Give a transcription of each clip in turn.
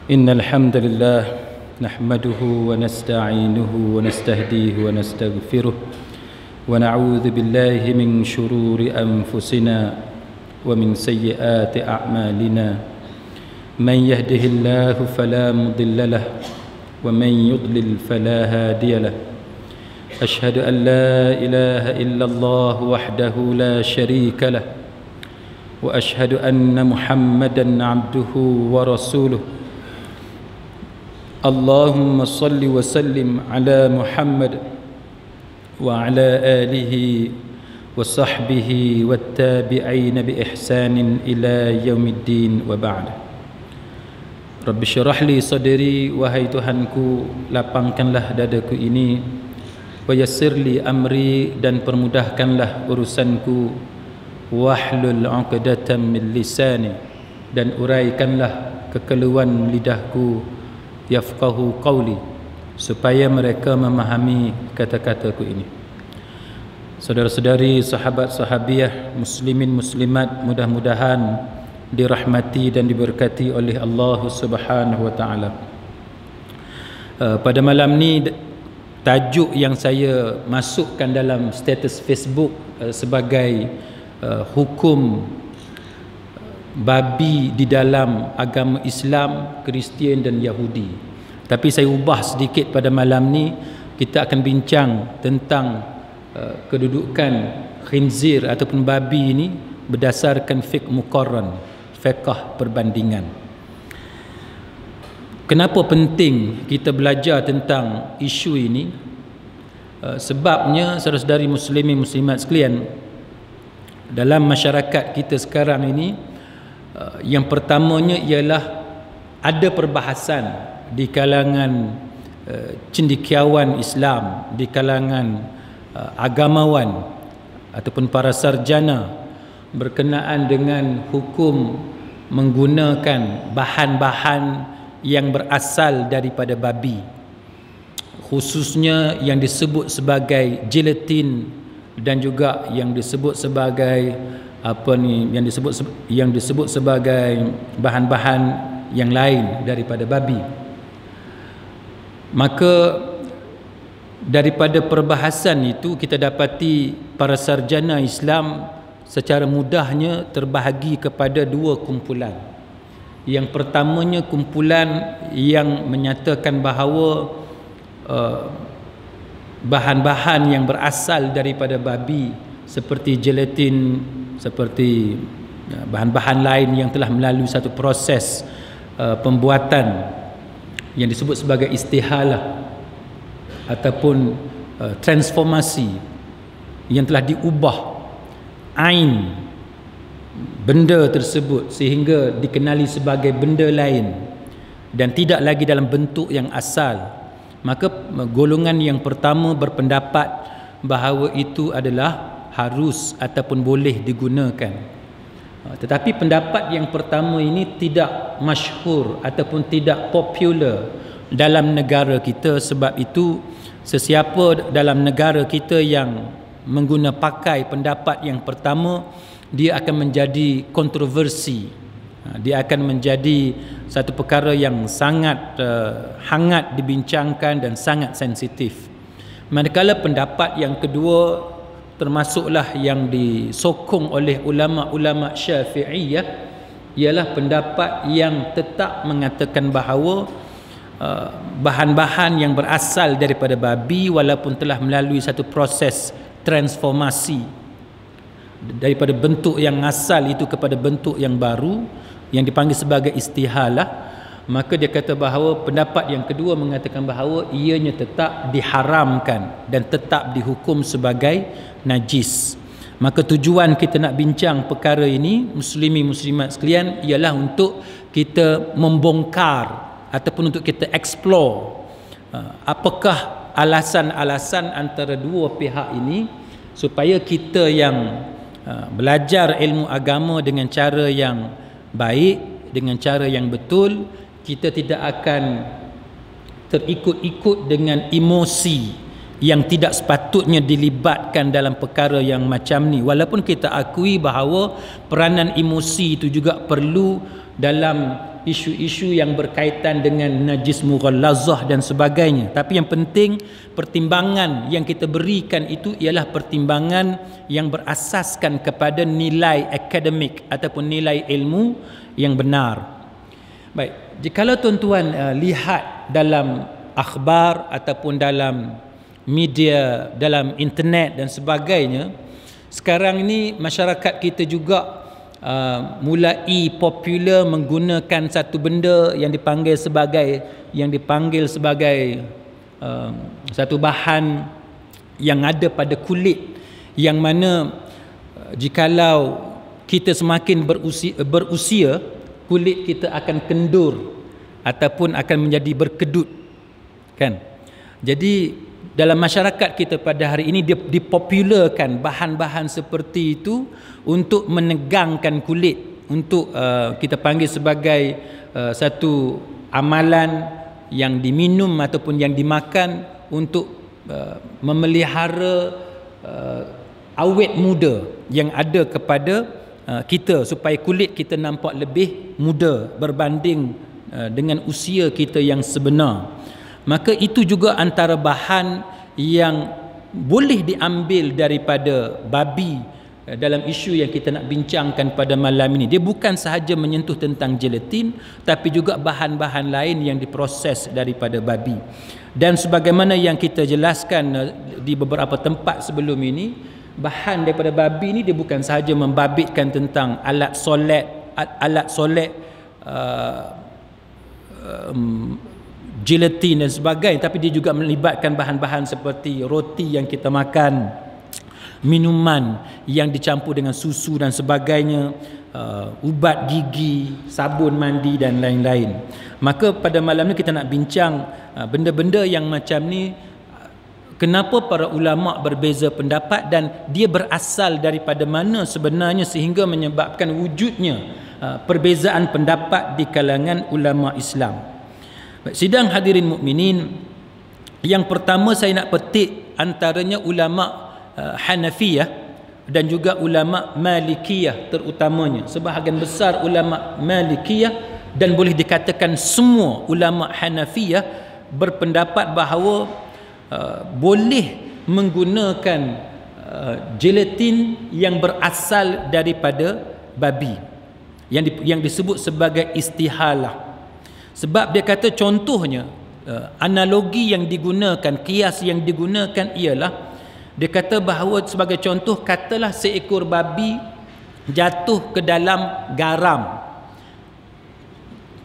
إن الحمد لله نحمده ونستعينه ونستهديه ونستغفره ونعوذ بالله من شرور أنفسنا ومن سيئات أعمالنا من يهده الله فلا مضل له ومن يضلل فلا هادي له أشهد أن لا إله إلا الله وحده لا شريك له وأشهد أن محمدا عبده ورسوله اللهم صل وسلم على محمد وعلى آله وصحبه والتابعين بإحسان إلى يوم الدين وبعد. Rabbi syarah li sadri, wahai Tuhanku, lapangkanlah dadaku ini, wa yassir li amri, dan permudahkanlah urusanku, wahlul 'uqdatam min lisani, dan uraikanlah kekeluhan lidahku, yafqahu qawli, supaya mereka memahami kata-kataku ini. Saudara-saudari, sahabat-sahabiah, muslimin muslimat, mudah-mudahan dirahmati dan diberkati oleh Allah Subhanahu wa taala. Pada malam ni, tajuk yang saya masukkan dalam status Facebook sebagai hukum babi di dalam agama Islam, Kristian dan Yahudi. Tapi saya ubah sedikit pada malam ni. Kita akan bincang tentang kedudukan khinzir ataupun babi ini berdasarkan fiqh muqarran, fiqh perbandingan. Kenapa penting kita belajar tentang isu ini? Sebabnya, saudara-saudari muslimin muslimat sekalian, dalam masyarakat kita sekarang ini, yang pertamanya ialah ada perbahasan di kalangan cendekiawan Islam, di kalangan agamawan ataupun para sarjana berkenaan dengan hukum menggunakan bahan-bahan yang berasal daripada babi, khususnya yang disebut sebagai gelatin dan juga yang disebut sebagai yang disebut sebagai bahan-bahan yang lain daripada babi. Maka daripada perbahasan itu kita dapati para sarjana Islam secara mudahnya terbahagi kepada dua kumpulan. Yang pertamanya kumpulan yang menyatakan bahawa bahan-bahan yang berasal daripada babi seperti gelatin, seperti bahan-bahan lain yang telah melalui satu proses pembuatan yang disebut sebagai istihalah ataupun transformasi, yang telah diubah ain benda tersebut sehingga dikenali sebagai benda lain dan tidak lagi dalam bentuk yang asal. Maka golongan yang pertama berpendapat bahawa itu adalah harus ataupun boleh digunakan. Tetapi pendapat yang pertama ini tidak masyhur ataupun tidak popular dalam negara kita. Sebab itu sesiapa dalam negara kita yang pakai pendapat yang pertama, dia akan menjadi kontroversi. Dia akan menjadi satu perkara yang sangat hangat dibincangkan dan sangat sensitif. Manakala pendapat yang kedua, termasuklah yang disokong oleh ulama-ulama Syafi'iyah, ialah pendapat yang tetap mengatakan bahawa bahan-bahan yang berasal daripada babi, walaupun telah melalui satu proses transformasi daripada bentuk yang asal itu kepada bentuk yang baru yang dipanggil sebagai istihalah, maka dia kata bahawa pendapat yang kedua mengatakan bahawa ianya tetap diharamkan dan tetap dihukum sebagai najis. Maka tujuan kita nak bincang perkara ini, muslimin muslimat sekalian, ialah untuk kita membongkar ataupun untuk kita explore apakah alasan-alasan antara dua pihak ini, supaya kita yang belajar ilmu agama dengan cara yang baik, dengan cara yang betul, kita tidak akan terikut-ikut dengan emosi yang tidak sepatutnya dilibatkan dalam perkara yang macam ni. Walaupun kita akui bahawa peranan emosi itu juga perlu dalam isu-isu yang berkaitan dengan najis mughallazah dan sebagainya. Tapi yang penting, pertimbangan yang kita berikan itu ialah pertimbangan yang berasaskan kepada nilai akademik ataupun nilai ilmu yang benar. Baik, jikalau tuan-tuan lihat dalam akhbar ataupun dalam media, dalam internet dan sebagainya, sekarang ini masyarakat kita juga mulai popular menggunakan satu benda yang dipanggil sebagai satu bahan yang ada pada kulit, yang mana jikalau kita semakin berusia, kulit kita akan kendur ataupun akan menjadi berkedut, kan? Jadi dalam masyarakat kita pada hari ini dipopularkan bahan-bahan seperti itu untuk menegangkan kulit, untuk kita panggil sebagai satu amalan yang diminum ataupun yang dimakan untuk memelihara awet muda yang ada kepada kita, supaya kulit kita nampak lebih muda berbanding dengan usia kita yang sebenar. Maka itu juga antara bahan yang boleh diambil daripada babi dalam isu yang kita nak bincangkan pada malam ini. Dia bukan sahaja menyentuh tentang gelatin, tapi juga bahan-bahan lain yang diproses daripada babi. Dan sebagaimana yang kita jelaskan di beberapa tempat sebelum ini, bahan daripada babi ini dia bukan sahaja membabitkan tentang alat solat, gelatin dan sebagainya, tapi dia juga melibatkan bahan-bahan seperti roti yang kita makan, minuman yang dicampur dengan susu dan sebagainya, ubat gigi, sabun mandi dan lain-lain. Maka pada malam ni kita nak bincang benda-benda yang macam ni, kenapa para ulama berbeza pendapat dan dia berasal daripada mana sebenarnya sehingga menyebabkan wujudnya perbezaan pendapat di kalangan ulama Islam. Sidang hadirin mukminin, yang pertama saya nak petik antaranya ulama Hanafiyah dan juga ulama Malikiyah terutamanya. Sebahagian besar ulama Malikiyah dan boleh dikatakan semua ulama Hanafiyah berpendapat bahawa boleh menggunakan gelatin yang berasal daripada babi, yang disebut sebagai istihalah. Sebab dia kata contohnya, analogi yang digunakan, kias yang digunakan ialah, dia kata bahawa sebagai contoh, katalah seekor babi jatuh ke dalam garam.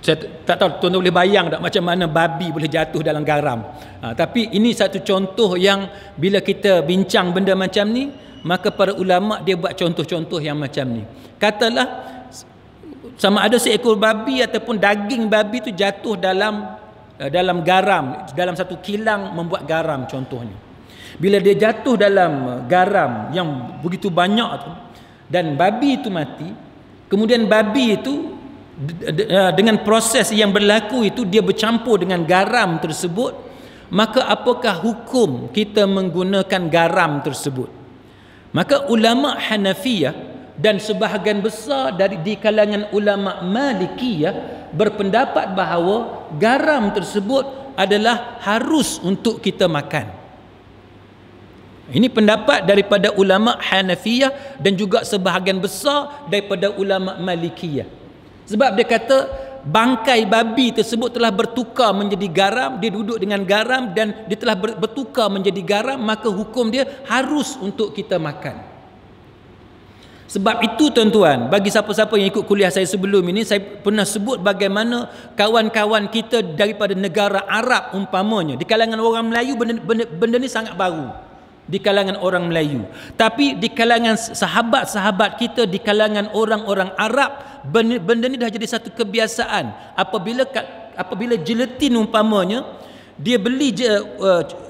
Saya tak tahu tuan-tuan boleh bayang tak macam mana babi boleh jatuh dalam garam. Tapi ini satu contoh yang bila kita bincang benda macam ni, maka para ulama dia buat contoh-contoh yang macam ni. Katalah sama ada seekor babi ataupun daging babi tu jatuh dalam garam, dalam satu kilang membuat garam contohnya. Bila dia jatuh dalam garam yang begitu banyak tu dan babi itu mati, kemudian babi itu dengan proses yang berlaku itu dia bercampur dengan garam tersebut, maka apakah hukum kita menggunakan garam tersebut? Maka ulama Hanafiyah dan sebahagian besar di kalangan ulama Malikiyah berpendapat bahawa garam tersebut adalah harus untuk kita makan. Ini pendapat daripada ulama Hanafiyah dan juga sebahagian besar daripada ulama Malikiyah. Sebab dia kata bangkai babi tersebut telah bertukar menjadi garam, dia duduk dengan garam dan dia telah bertukar menjadi garam, maka hukum dia harus untuk kita makan. Sebab itu tuan-tuan, bagi siapa-siapa yang ikut kuliah saya sebelum ini, saya pernah sebut bagaimana kawan-kawan kita daripada negara Arab umpamanya, di kalangan orang Melayu benda ni sangat baru di kalangan orang Melayu, tapi di kalangan sahabat-sahabat kita di kalangan orang-orang Arab, benda ni dah jadi satu kebiasaan. Apabila gelatin umpamanya, dia beli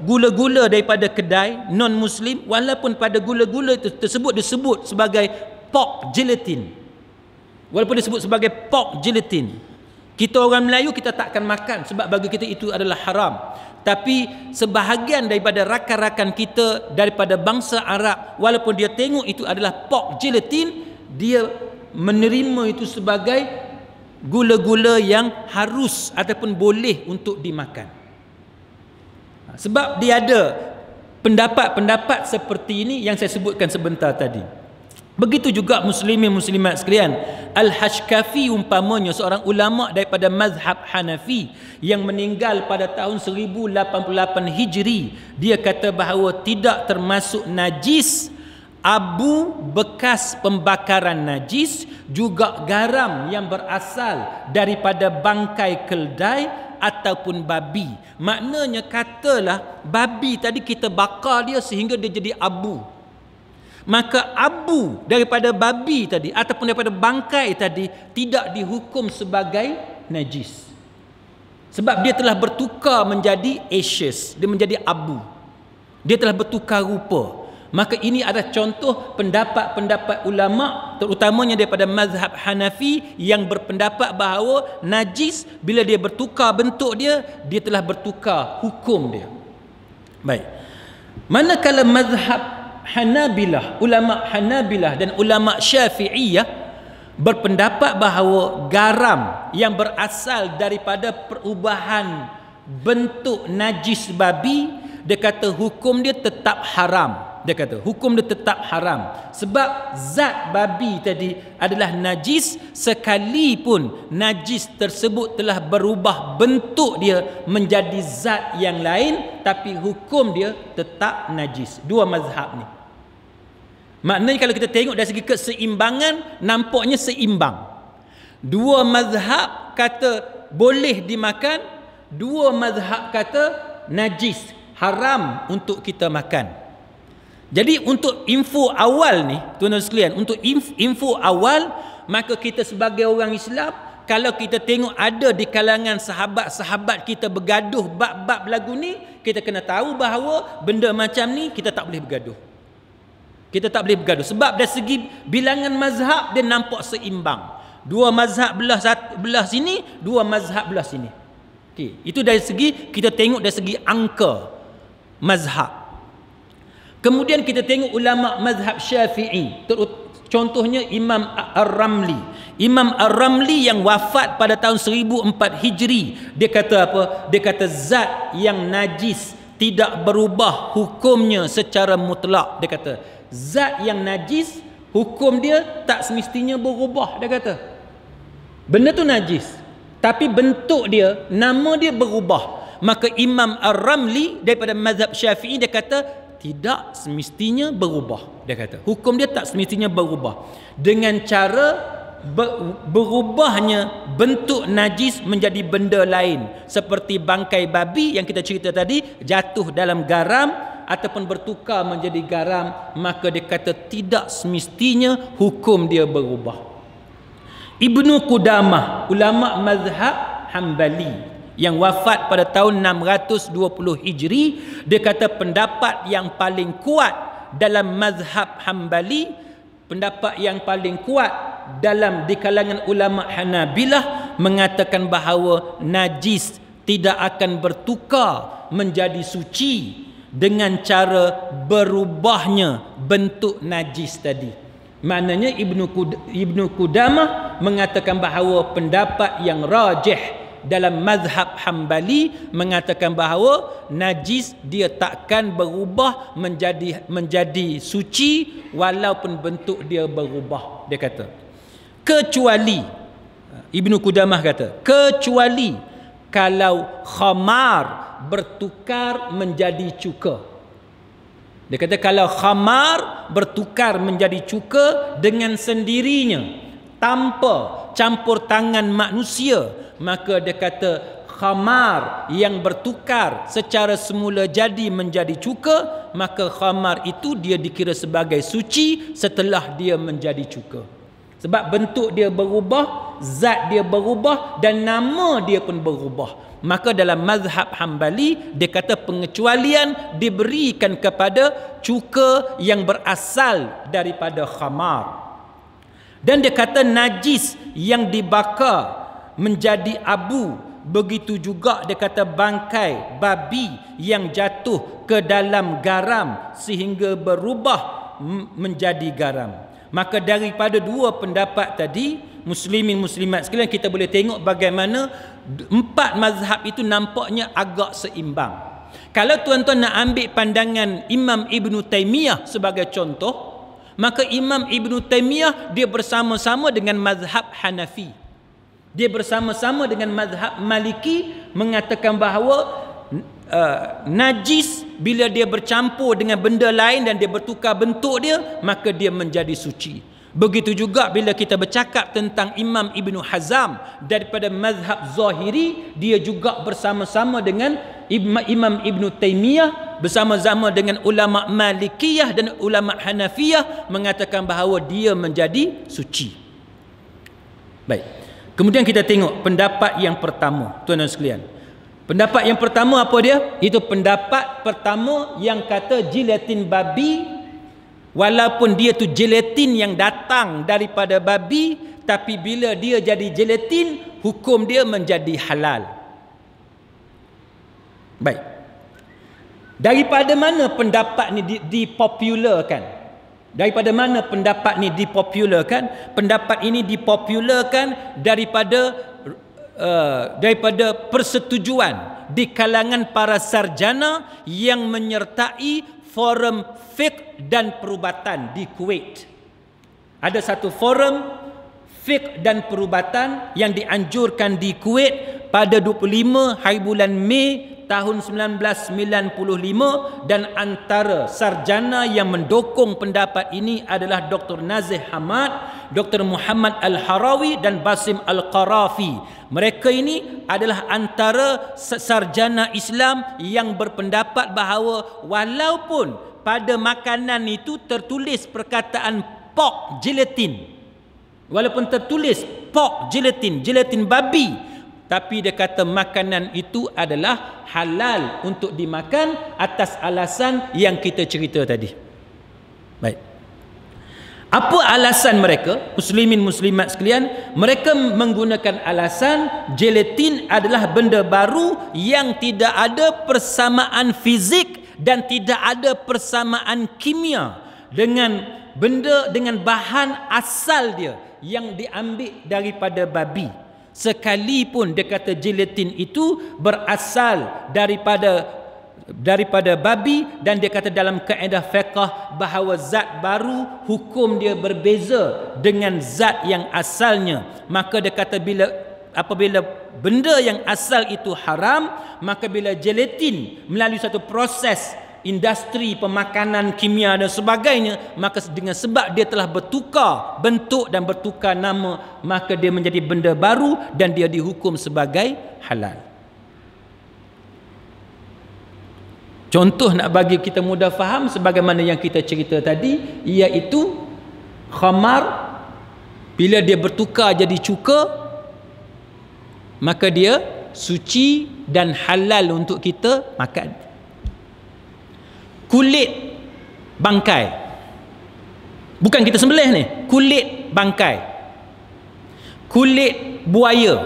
gula-gula daripada kedai non-muslim, walaupun pada gula-gula tersebut disebut sebagai pork gelatin, walaupun disebut sebagai pork gelatin, kita orang Melayu kita takkan makan sebab bagi kita itu adalah haram. Tapi sebahagian daripada rakan-rakan kita daripada bangsa Arab, walaupun dia tengok itu adalah pork gelatin, dia menerima itu sebagai gula-gula yang harus ataupun boleh untuk dimakan. Sebab dia ada pendapat-pendapat seperti ini yang saya sebutkan sebentar tadi. Begitu juga muslimin muslimat sekalian, Al-Hashkafi umpamanya seorang ulama daripada mazhab Hanafi yang meninggal pada tahun 1088 Hijri, dia kata bahawa tidak termasuk najis abu bekas pembakaran najis, juga garam yang berasal daripada bangkai keldai ataupun babi. Maknanya katalah babi tadi kita bakar dia sehingga dia jadi abu, maka abu daripada babi tadi ataupun daripada bangkai tadi tidak dihukum sebagai najis, sebab dia telah bertukar menjadi ashes, dia menjadi abu, dia telah bertukar rupa. Maka ini adalah contoh pendapat-pendapat ulama terutamanya daripada mazhab Hanafi yang berpendapat bahawa najis bila dia bertukar bentuk dia telah bertukar hukum dia. Baik. Manakala mazhab Hanabilah, ulama Hanabilah dan ulama Syafi'iyah berpendapat bahawa garam yang berasal daripada perubahan bentuk najis babi, dia kata hukum dia tetap haram. Dia kata hukum dia tetap haram, sebab zat babi tadi adalah najis sekalipun najis tersebut telah berubah bentuk dia menjadi zat yang lain, tapi hukum dia tetap najis. Dua mazhab ni. Maknanya kalau kita tengok dari segi keseimbangan, nampaknya seimbang. Dua mazhab kata boleh dimakan, dua mazhab kata najis, haram untuk kita makan. Jadi untuk info awal ni, tuan-tuan sekalian, untuk info awal, maka kita sebagai orang Islam, kalau kita tengok ada di kalangan sahabat-sahabat kita bergaduh bab-bab lagu ni, kita kena tahu bahawa benda macam ni kita tak boleh bergaduh. Kita tak boleh bergaduh sebab dari segi bilangan mazhab dia nampak seimbang. Dua mazhab belah sini, dua mazhab belah sini. Okey, itu dari segi kita tengok dari segi angka mazhab. Kemudian kita tengok ulama mazhab Syafi'i, contohnya Imam Ar-Ramli. Imam Ar-Ramli yang wafat pada tahun 1004 Hijri, dia kata apa? Dia kata zat yang najis tidak berubah hukumnya secara mutlak. Dia kata zat yang najis hukum dia tak semestinya berubah. Dia kata benda tu najis, tapi bentuk dia, nama dia berubah. Maka Imam Ar-Ramli daripada mazhab Syafi'i dia kata tidak semestinya berubah. Dia kata hukum dia tak semestinya berubah dengan cara berubahnya bentuk najis menjadi benda lain, seperti bangkai babi yang kita cerita tadi jatuh dalam garam ataupun bertukar menjadi garam, maka dia kata tidak semestinya hukum dia berubah. Ibnu Qudamah, ulama mazhab Hambali yang wafat pada tahun 620 Hijri, dia kata pendapat yang paling kuat dalam mazhab Hambali, pendapat yang paling kuat di kalangan ulama Hanabilah mengatakan bahawa najis tidak akan bertukar menjadi suci dengan cara berubahnya bentuk najis tadi. Maknanya Ibnu Qudamah mengatakan bahawa pendapat yang rajih dalam mazhab Hambali mengatakan bahawa najis dia takkan berubah menjadi suci walaupun bentuk dia berubah. Dia kata kecuali, Ibnu Qudamah kata, kecuali kalau khamar bertukar menjadi cuka. Dia kata kalau khamar bertukar menjadi cuka dengan sendirinya tanpa campur tangan manusia, maka dia kata khamar yang bertukar secara semula jadi menjadi cuka, maka khamar itu dia dikira sebagai suci setelah dia menjadi cuka. Sebab bentuk dia berubah, zat dia berubah dan nama dia pun berubah. Maka dalam mazhab Hambali dia kata pengecualian diberikan kepada cuka yang berasal daripada khamar. Dan dia kata najis yang dibakar menjadi abu, begitu juga dia kata bangkai babi yang jatuh ke dalam garam sehingga berubah menjadi garam. Maka daripada dua pendapat tadi, muslimin muslimat sekalian, kita boleh tengok bagaimana empat mazhab itu nampaknya agak seimbang. Kalau tuan-tuan nak ambil pandangan Imam Ibn Taymiyah sebagai contoh, maka Imam Ibn Taymiyah dia bersama-sama dengan mazhab Hanafi. Dia bersama-sama dengan mazhab Maliki mengatakan bahawa najis bila dia bercampur dengan benda lain dan dia bertukar bentuk dia, maka dia menjadi suci. Begitu juga bila kita bercakap tentang Imam Ibn Hazm daripada mazhab Zahiri, dia juga bersama-sama dengan Imam Ibn Taymiyah, bersama-sama dengan ulama Malikiyah dan ulama Hanafiyah mengatakan bahawa dia menjadi suci. Baik. Kemudian kita tengok pendapat yang pertama, tuan-tuan sekalian. Pendapat yang pertama apa dia? Itu pendapat pertama yang kata gelatin babi, walaupun dia tu gelatin yang datang daripada babi, tapi bila dia jadi gelatin, hukum dia menjadi halal. Baik. Daripada mana pendapat ni dipopularkan? Daripada mana pendapat ni dipopularkan? Pendapat ini dipopularkan daripada persetujuan di kalangan para sarjana yang menyertai forum fiqh dan perubatan di Kuwait. Ada satu forum fiqh dan perubatan yang dianjurkan di Kuwait pada 25 hari bulan Mei tahun 1995, dan antara sarjana yang mendukung pendapat ini adalah Dr. Nazih Hamad, Dr. Muhammad Al-Harawi dan Basim Al-Qarafi. Mereka ini adalah antara sarjana Islam yang berpendapat bahawa walaupun pada makanan itu tertulis perkataan pork gelatin, walaupun tertulis pork gelatin, gelatin babi, tapi dia kata makanan itu adalah halal untuk dimakan atas alasan yang kita cerita tadi. Baik. Apa alasan mereka, muslimin muslimat sekalian? Mereka menggunakan alasan gelatin adalah benda baru yang tidak ada persamaan fizik dan tidak ada persamaan kimia dengan benda, dengan bahan asal dia yang diambil daripada babi. Sekalipun dia kata gelatin itu berasal daripada babi, dan dia kata dalam kaedah fiqh bahawa zat baru hukum dia berbeza dengan zat yang asalnya. Maka dia kata apabila benda yang asal itu haram, maka bila gelatin melalui satu proses industri pemakanan kimia dan sebagainya, maka dengan sebab dia telah bertukar bentuk dan bertukar nama, maka dia menjadi benda baru dan dia dihukum sebagai halal. Contoh nak bagi kita mudah faham sebagaimana yang kita cerita tadi, iaitu khamar bila dia bertukar jadi cuka, maka dia suci dan halal untuk kita makan. Kulit bangkai, bukan kita sembelih ni, kulit bangkai, kulit buaya,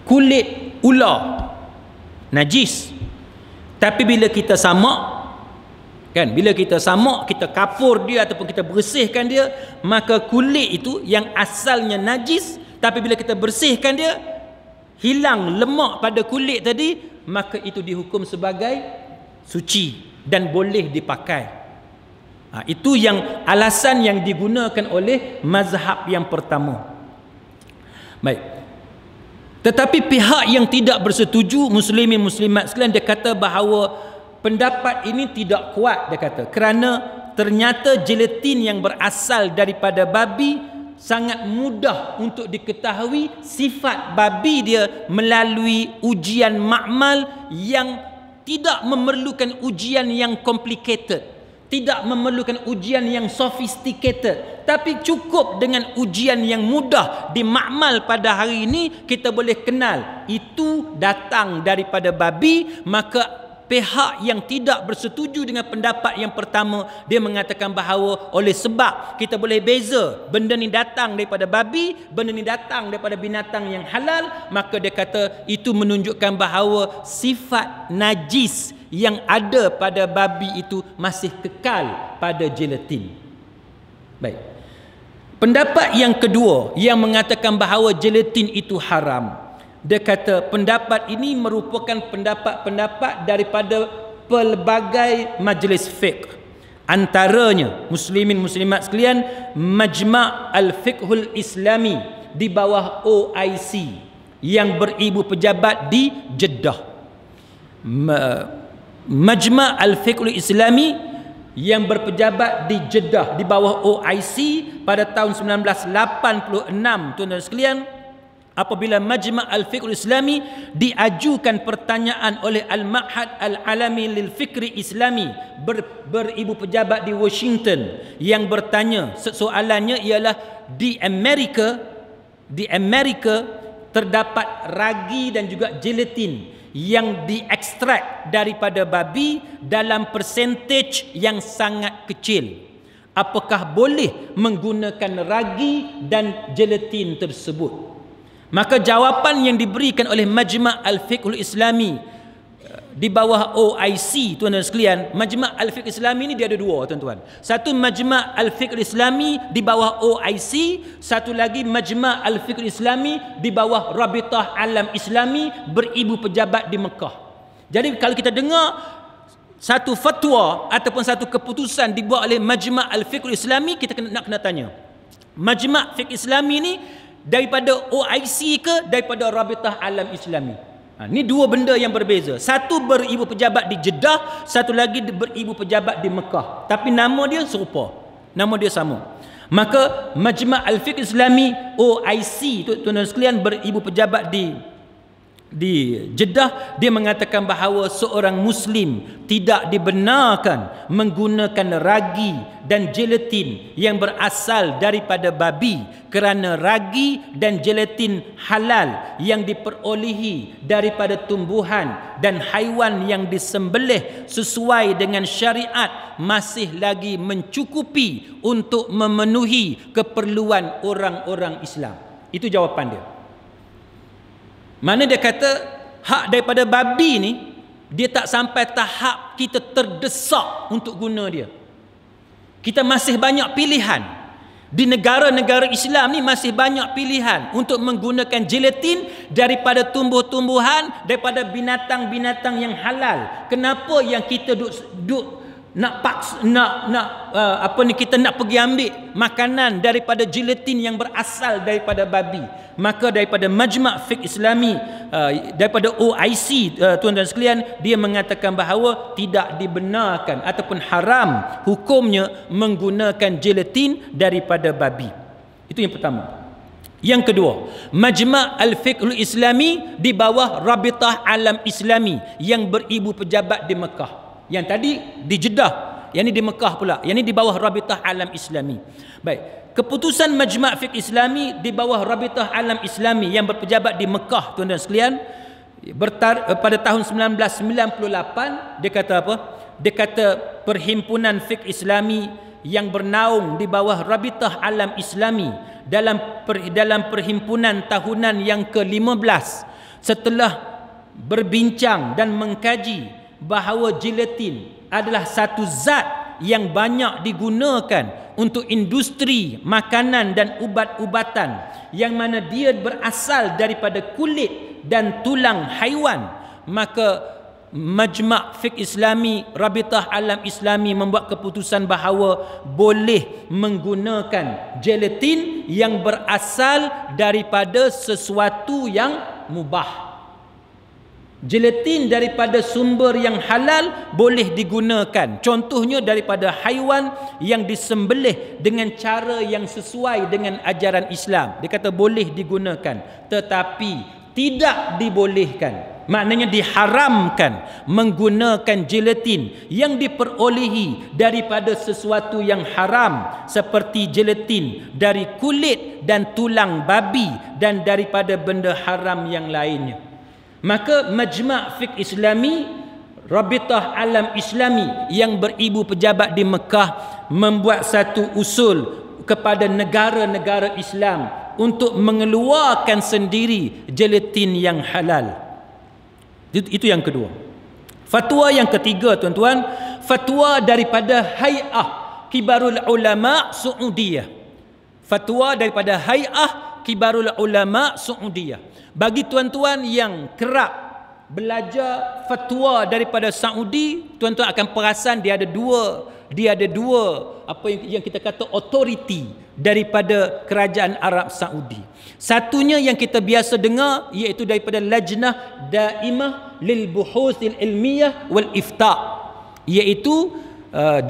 kulit ular najis. Tapi bila kita samak, kan, bila kita samak, kita kapur dia ataupun kita bersihkan dia, maka kulit itu yang asalnya najis, tapi bila kita bersihkan dia, hilang lemak pada kulit tadi, maka itu dihukum sebagai suci dan boleh dipakai. Itu yang alasan yang digunakan oleh mazhab yang pertama. Baik. Tetapi pihak yang tidak bersetuju, muslimin muslimat sekalian, dia kata bahawa pendapat ini tidak kuat, dia kata, kerana ternyata gelatin yang berasal daripada babi sangat mudah untuk diketahui sifat babi dia melalui ujian makmal yang tidak memerlukan ujian yang complicated, tidak memerlukan ujian yang sophisticated, tapi cukup dengan ujian yang mudah di makmal pada hari ini kita boleh kenal itu datang daripada babi. Maka pihak yang tidak bersetuju dengan pendapat yang pertama, dia mengatakan bahawa oleh sebab kita boleh beza benda ni datang daripada babi, benda ni datang daripada binatang yang halal, maka dia kata itu menunjukkan bahawa sifat najis yang ada pada babi itu masih kekal pada gelatin. Baik. Pendapat yang kedua yang mengatakan bahawa gelatin itu haram. Dia kata pendapat ini merupakan pendapat-pendapat daripada pelbagai majlis fiqh. Antaranya muslimin muslimat sekalian, Majma' Al-Fiqhul Islami di bawah OIC yang beribu pejabat di Jeddah. Majma' Al-Fiqhul Islami yang berpejabat di Jeddah di bawah OIC pada tahun 1986, tuan-tuan sekalian, apabila Majma' Al-Fiqhul Islami diajukan pertanyaan oleh Al-Ma'had Al-Alami lil Fikri Islami, beribu pejabat di Washington, yang bertanya, soalannya ialah di Amerika terdapat ragi dan juga gelatin yang diekstrak daripada babi dalam persentage yang sangat kecil. Apakah boleh menggunakan ragi dan gelatin tersebut? Maka jawapan yang diberikan oleh Majma' Al-Fiqhul Islami di bawah OIC, tuan-tuan sekalian, Majma' Al-Fiqh Islami ni dia ada dua, tuan-tuan. Satu Majma' Al-Fiqh Islami di bawah OIC, satu lagi Majma' Al-Fiqh Islami di bawah Rabitah Alam Islami, beribu pejabat di Mekah. Jadi kalau kita dengar satu fatwa ataupun satu keputusan dibuat oleh Majma' Al-Fiqh Islami, kita nak kena tanya, Majma' Fiqh Islami ni daripada OIC ke daripada Rabitah Alam Islami? Ini dua benda yang berbeza. Satu beribu pejabat di Jeddah, satu lagi beribu pejabat di Mekah. Tapi nama dia serupa, nama dia sama. Maka Majma' Al-Fiqh Islami OIC, tuan-tuan sekalian, beribu pejabat di Jeddah, dia mengatakan bahawa seorang Muslim tidak dibenarkan menggunakan ragi dan gelatin yang berasal daripada babi, kerana ragi dan gelatin halal yang diperolehi daripada tumbuhan dan haiwan yang disembelih sesuai dengan syariat masih lagi mencukupi untuk memenuhi keperluan orang-orang Islam. Itu jawapan dia. Mana dia kata hak daripada babi ni, dia tak sampai tahap kita terdesak untuk guna dia. Kita masih banyak pilihan. Di negara-negara Islam ni masih banyak pilihan untuk menggunakan gelatin daripada tumbuh-tumbuhan, daripada binatang-binatang yang halal. Kenapa yang kita kita nak pergi ambil makanan daripada gelatin yang berasal daripada babi? Maka daripada Majma' Fiqh Islami, daripada OIC, tuan-tuan sekalian, dia mengatakan bahawa tidak dibenarkan ataupun haram hukumnya menggunakan gelatin daripada babi. Itu yang pertama. Yang kedua, Majma' Al-Fiqhul Islami di bawah Rabitah Alam Islami yang beribu pejabat di Mekah. Yang tadi di Jeddah, yang ini di Mekah pula, yang ini di bawah Rabitah Alam Islami. Baik, keputusan Majma' Fiqh Islami di bawah Rabitah Alam Islami yang berpejabat di Mekah, tuan-tuan sekalian, pada tahun 1998, dia kata apa? Dia kata perhimpunan fiqh Islami yang bernaung di bawah Rabitah Alam Islami dalam perhimpunan tahunan yang ke-15, setelah berbincang dan mengkaji bahawa gelatin adalah satu zat yang banyak digunakan untuk industri makanan dan ubat-ubatan, yang mana dia berasal daripada kulit dan tulang haiwan, maka Majma' Fiqh Islami Rabitah Alam Islami membuat keputusan bahawa boleh menggunakan gelatin yang berasal daripada sesuatu yang mubah. Gelatin daripada sumber yang halal boleh digunakan. Contohnya daripada haiwan yang disembelih dengan cara yang sesuai dengan ajaran Islam. Dia kata boleh digunakan, tetapi tidak dibolehkan, maknanya diharamkan menggunakan gelatin yang diperolehi daripada sesuatu yang haram, seperti gelatin dari kulit dan tulang babi dan daripada benda haram yang lainnya. Maka Majma' Fiqh Islami Rabitah Alam Islami yang beribu pejabat di Mekah membuat satu usul kepada negara-negara Islam untuk mengeluarkan sendiri gelatin yang halal. Itu yang kedua. Fatwa yang ketiga, tuan-tuan, fatwa daripada Hay'ah Kibarul Ulama Saudiyah. Fatwa daripada Hay'ah Kibarul Ulama Saudiyah. Bagi tuan-tuan yang kerap belajar fatwa daripada Saudi, tuan-tuan akan perasan dia ada dua apa yang kita kata authority daripada kerajaan Arab Saudi. Satunya yang kita biasa dengar iaitu daripada Lajnah Daimah lil Buhuthil Ilmiyah wal Ifta', iaitu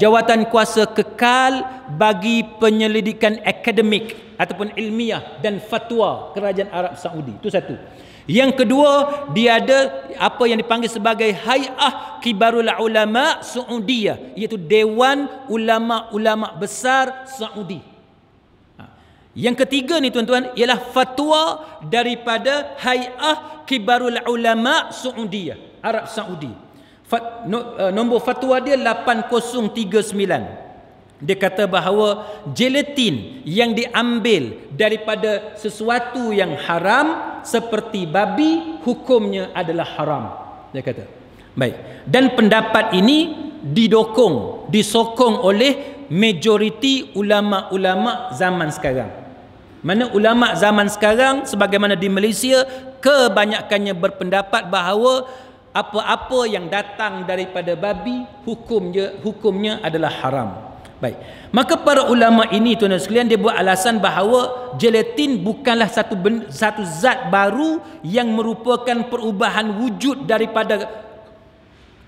jawatan kuasa kekal bagi penyelidikan akademik ataupun ilmiah dan fatwa kerajaan Arab Saudi. Itu satu. Yang kedua, dia ada apa yang dipanggil sebagai Hay'ah Kibarul Ulama Saudiyah, iaitu Dewan Ulama-Ulama Besar Saudi. Yang ketiga ni tuan-tuan ialah fatwa daripada Hay'ah Kibarul Ulama Saudiyah, Arab Saudi. Nombor fatwa dia 8039. Dia kata bahawa gelatin yang diambil daripada sesuatu yang haram seperti babi, hukumnya adalah haram. Dia kata. Baik. Dan pendapat ini disokong oleh majoriti ulama-ulama zaman sekarang. Mana ulama zaman sekarang sebagaimana di Malaysia kebanyakannya berpendapat bahawa apa-apa yang datang daripada babi hukumnya adalah haram. Baik. Maka para ulama ini tuan-tuan sekalian, dia buat alasan bahawa gelatin bukanlah satu zat baru yang merupakan perubahan wujud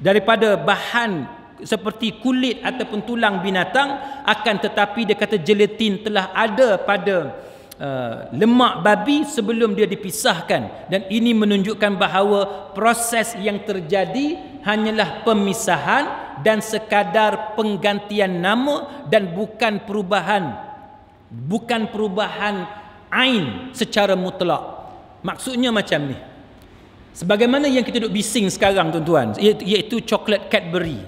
daripada bahan seperti kulit ataupun tulang binatang, akan tetapi dia kata gelatin telah ada pada lemak babi sebelum dia dipisahkan, dan ini menunjukkan bahawa proses yang terjadi hanyalah pemisahan dan sekadar penggantian nama dan bukan perubahan ain secara mutlak. Maksudnya macam ni, sebagaimana yang kita duk bising sekarang tuan-tuan, iaitu coklat Cadbury,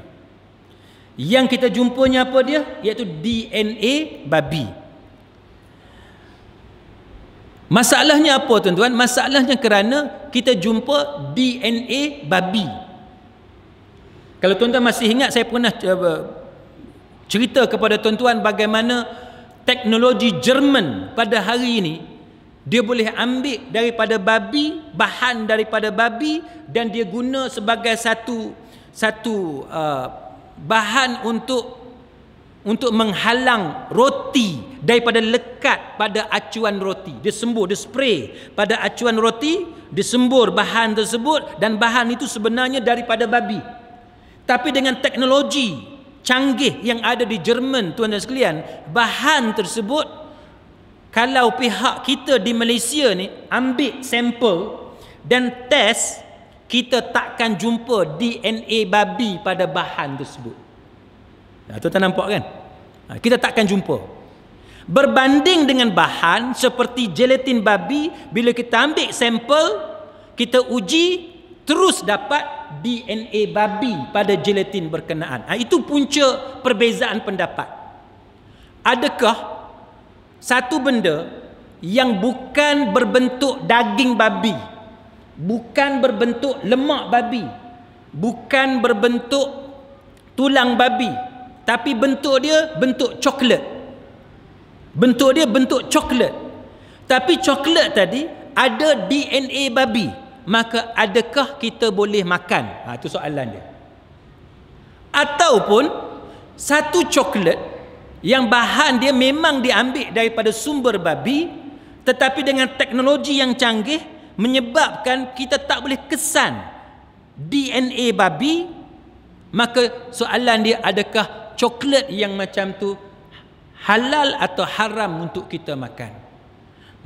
yang kita jumpanya apa dia, iaitu DNA babi. Masalahnya apa tuan-tuan? Masalahnya kerana kita jumpa DNA babi. Kalau tuan-tuan masih ingat, saya pernah cerita kepada tuan-tuan bagaimana teknologi Jerman pada hari ini, dia boleh ambil daripada babi, bahan daripada babi, dan dia guna sebagai satu bahan untuk menghalang roti daripada lekat pada acuan roti. Dia spray pada acuan roti, disembur bahan tersebut, dan bahan itu sebenarnya daripada babi. Tapi dengan teknologi canggih yang ada di Jerman tuan-tuan sekalian, bahan tersebut, kalau pihak kita di Malaysia ni ambil sampel dan test, kita takkan jumpa DNA babi pada bahan tersebut. Tuan-tuan nampak kan? Kita takkan jumpa. Berbanding dengan bahan seperti gelatin babi, bila kita ambil sampel, kita uji, terus dapat DNA babi pada gelatin berkenaan. Itu punca perbezaan pendapat. Adakah satu benda yang bukan berbentuk daging babi, bukan berbentuk lemak babi, bukan berbentuk tulang babi, tapi bentuk dia bentuk coklat, tapi coklat tadi ada DNA babi, maka adakah kita boleh makan? Itu soalan dia. Ataupun satu coklat yang bahan dia memang diambil daripada sumber babi, tetapi dengan teknologi yang canggih menyebabkan kita tak boleh kesan DNA babi, maka soalan dia, adakah coklat yang macam tu halal atau haram untuk kita makan?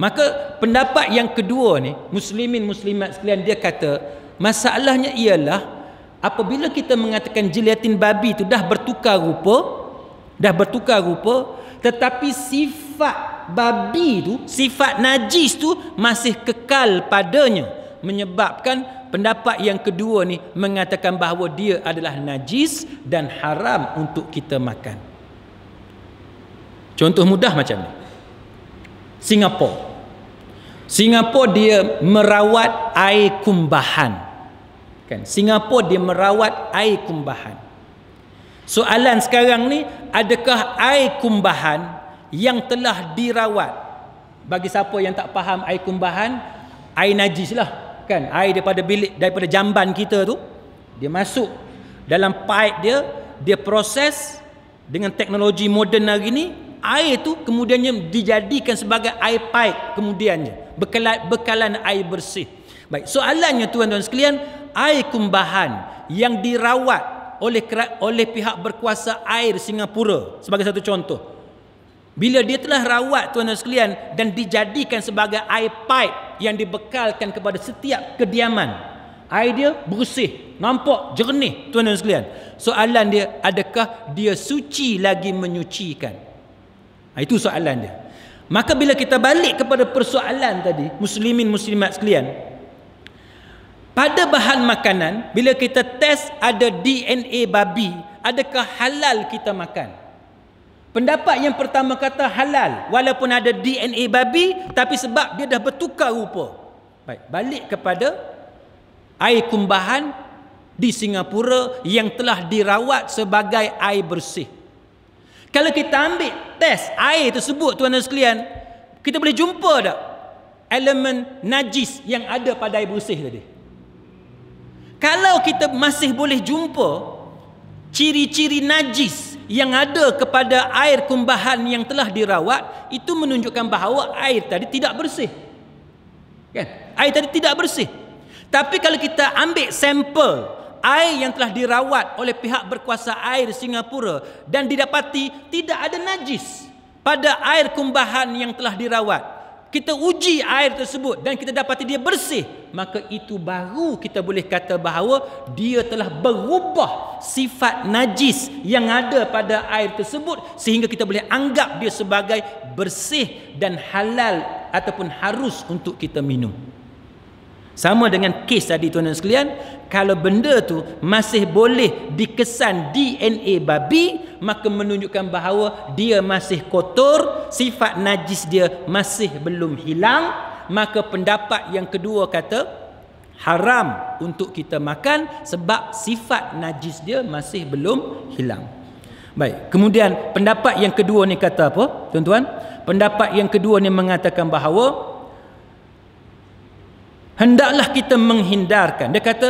Maka pendapat yang kedua ni, muslimin muslimat sekalian, dia kata masalahnya ialah apabila kita mengatakan gelatin babi itu dah bertukar rupa, tetapi sifat babi tu, sifat najis tu masih kekal padanya, menyebabkan pendapat yang kedua ni mengatakan bahawa dia adalah najis dan haram untuk kita makan. Contoh mudah macam ni. Singapura dia merawat air kumbahan. Kan? Singapura dia merawat air kumbahan. Soalan sekarang ni, adakah air kumbahan yang telah dirawat. Bagi siapa yang tak faham air kumbahan, air najis lah kan, air daripada bilik, daripada jamban kita tu, dia masuk dalam pipe dia proses dengan teknologi moden hari ni, air tu kemudiannya dijadikan sebagai air pipe, kemudiannya bekalan air bersih. Baik, soalannya tuan-tuan sekalian, air kumbahan yang dirawat oleh pihak berkuasa air Singapura sebagai satu contoh, bila dia telah rawat tuan-tuan sekalian dan dijadikan sebagai air pipe yang dibekalkan kepada setiap kediaman, air dia bersih, nampak jernih tuan-tuan sekalian. Soalan dia, adakah dia suci lagi menyucikan? Itu soalan dia. Maka bila kita balik kepada persoalan tadi, muslimin muslimat sekalian, pada bahan makanan, bila kita test ada DNA babi, adakah halal kita makan? Pendapat yang pertama kata halal, walaupun ada DNA babi, tapi sebab dia dah bertukar rupa. Baik, balik kepada air kumbahan di Singapura yang telah dirawat sebagai air bersih. Kalau kita ambil test air tersebut tuan-tuan sekalian, kita boleh jumpa tak elemen najis yang ada pada air bersih tadi? Kalau kita masih boleh jumpa ciri-ciri najis yang ada kepada air kumbahan yang telah dirawat, itu menunjukkan bahawa air tadi tidak bersih. Kan? Air tadi tidak bersih. Tapi kalau kita ambil sampel air yang telah dirawat oleh pihak berkuasa air Singapura dan didapati tidak ada najis pada air kumbahan yang telah dirawat, kita uji air tersebut dan kita dapati dia bersih, maka itu baru kita boleh kata bahawa dia telah berubah sifat najis yang ada pada air tersebut sehingga kita boleh anggap dia sebagai bersih dan halal ataupun harus untuk kita minum. Sama dengan kes tadi tuan-tuan sekalian, kalau benda tu masih boleh dikesan DNA babi, maka menunjukkan bahawa dia masih kotor, sifat najis dia masih belum hilang, maka pendapat yang kedua kata haram untuk kita makan sebab sifat najis dia masih belum hilang. Baik, kemudian pendapat yang kedua ni kata apa tuan-tuan? Pendapat yang kedua ni mengatakan bahawa hendaklah kita menghindarkan. Dia kata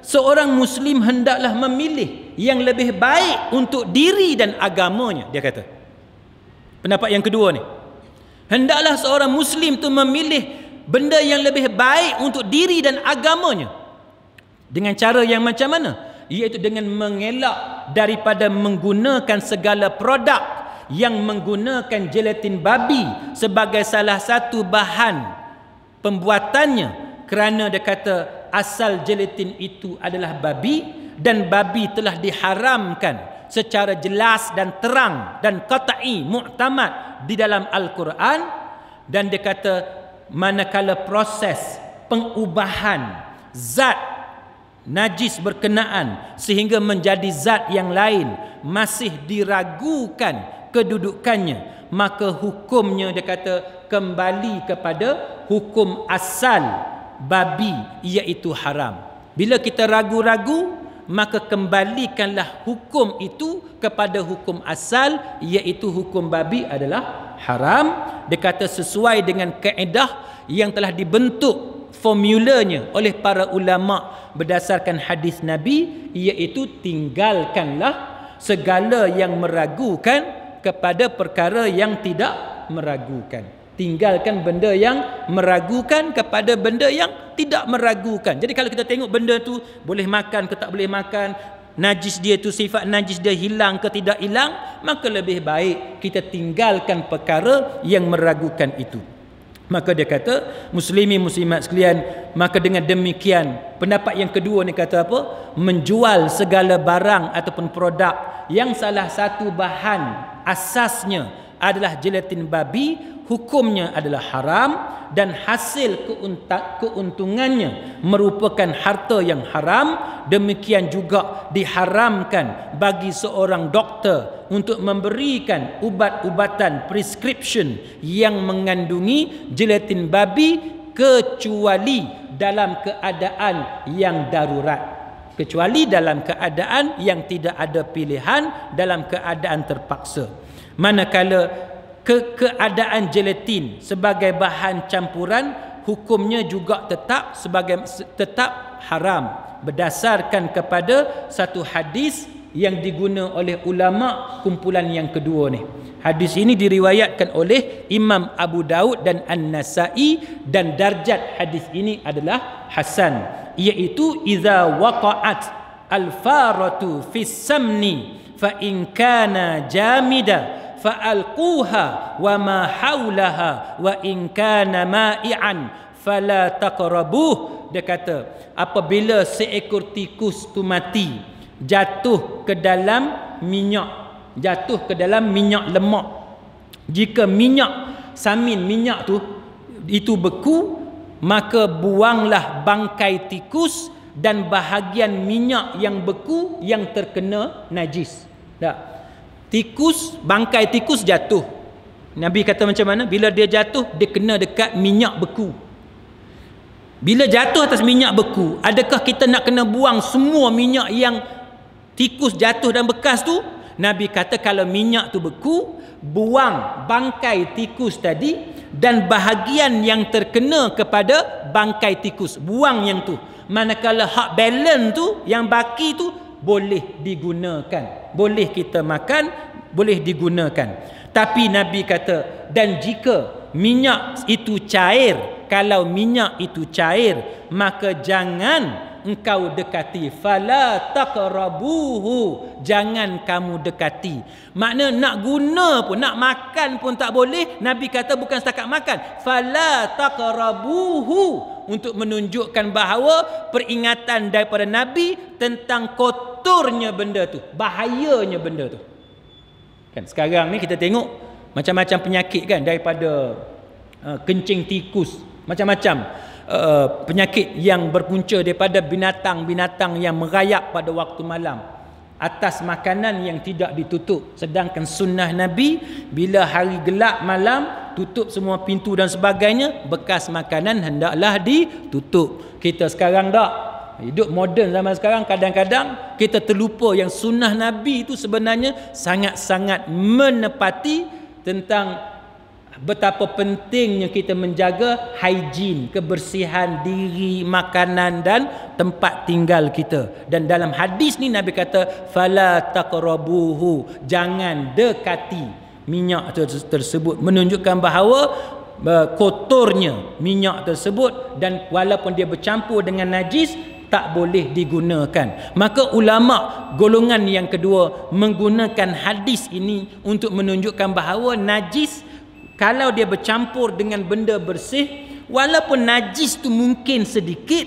seorang Muslim hendaklah memilih yang lebih baik untuk diri dan agamanya. Dia kata pendapat yang kedua ni, hendaklah seorang Muslim tu memilih benda yang lebih baik untuk diri dan agamanya. Dengan cara yang macam mana? Iaitu dengan mengelak daripada menggunakan segala produk yang menggunakan gelatin babi sebagai salah satu bahan pembuatannya, kerana dia kata asal gelatin itu adalah babi dan babi telah diharamkan secara jelas dan terang dan qat'i mu'tamad di dalam Al-Quran. Dan dia kata manakala proses pengubahan zat najis berkenaan sehingga menjadi zat yang lain masih diragukan kedudukannya, maka hukumnya dia kata kembali kepada hukum asal babi, iaitu haram. Bila kita ragu-ragu, maka kembalikanlah hukum itu kepada hukum asal, iaitu hukum babi adalah haram. Dia kata sesuai dengan kaedah yang telah dibentuk formulanya oleh para ulama berdasarkan hadis Nabi, iaitu tinggalkanlah segala yang meragukan kepada perkara yang tidak meragukan. Tinggalkan benda yang meragukan kepada benda yang tidak meragukan. Jadi kalau kita tengok benda tu boleh makan ke tak boleh makan, najis dia tu, sifat najis dia hilang ke tidak hilang, maka lebih baik kita tinggalkan perkara yang meragukan itu. Maka dia kata, muslimin muslimat sekalian, maka dengan demikian pendapat yang kedua ni kata apa? Menjual segala barang ataupun produk yang salah satu bahan asasnya adalah gelatin babi, hukumnya adalah haram dan hasil keuntungannya merupakan harta yang haram. Demikian juga diharamkan bagi seorang doktor untuk memberikan ubat-ubatan prescription yang mengandungi gelatin babi kecuali dalam keadaan yang darurat, kecuali dalam keadaan yang tidak ada pilihan, dalam keadaan terpaksa. Manakala keadaan gelatin sebagai bahan campuran, hukumnya juga tetap haram berdasarkan kepada satu hadis yang diguna oleh ulama kumpulan yang kedua ni. Hadis ini diriwayatkan oleh Imam Abu Daud dan An-Nasa'i, dan darjat hadis ini adalah hasan, iaitu idza waqa'at al-faratu fis samni fa in kana jamida fa alquha wa ma haulaha wa in kana ma'ian fala taqrabuh. Dia kata apabila seekor tikus tu mati, jatuh ke dalam minyak lemak, jika minyak samin minyak tu itu beku, maka buanglah bangkai tikus dan bahagian minyak yang beku yang terkena najis. Tak, tikus, bangkai tikus jatuh, Nabi kata macam mana? Bila dia jatuh, dia kena dekat minyak beku. Bila jatuh atas minyak beku, adakah kita nak kena buang semua minyak yang tikus jatuh dan bekas tu? Nabi kata kalau minyak tu beku, buang bangkai tikus tadi dan bahagian yang terkena kepada bangkai tikus, buang yang tu. Manakala hak balance tu, yang baki tu boleh digunakan, boleh kita makan, boleh digunakan. Tapi Nabi kata, dan jika minyak itu cair, kalau minyak itu cair, maka jangan engkau dekati. Fala taqrabuhu, jangan kamu dekati. Makna nak guna pun, nak makan pun tak boleh. Nabi kata bukan setakat makan, fala taqrabuhu, untuk menunjukkan bahawa peringatan daripada Nabi tentang kotornya benda tu, bahayanya benda tu. Kan sekarang ni kita tengok macam-macam penyakit kan, daripada kencing tikus, macam-macam penyakit yang berpunca daripada binatang-binatang yang merayap pada waktu malam atas makanan yang tidak ditutup. Sedangkan sunnah Nabi, bila hari gelap malam, tutup semua pintu dan sebagainya, bekas makanan hendaklah ditutup. Kita sekarang tak, hidup moden zaman sekarang, kadang-kadang kita terlupa yang sunnah Nabi itu sebenarnya sangat-sangat menepati tentang betapa pentingnya kita menjaga higien, kebersihan diri, makanan dan tempat tinggal kita. Dan dalam hadis ni Nabi kata fala taqrabuhu, jangan dekati minyak tersebut, menunjukkan bahawa kotornya minyak tersebut, dan walaupun dia bercampur dengan najis, tak boleh digunakan. Maka ulama golongan yang kedua menggunakan hadis ini untuk menunjukkan bahawa najis, kalau dia bercampur dengan benda bersih, walaupun najis tu mungkin sedikit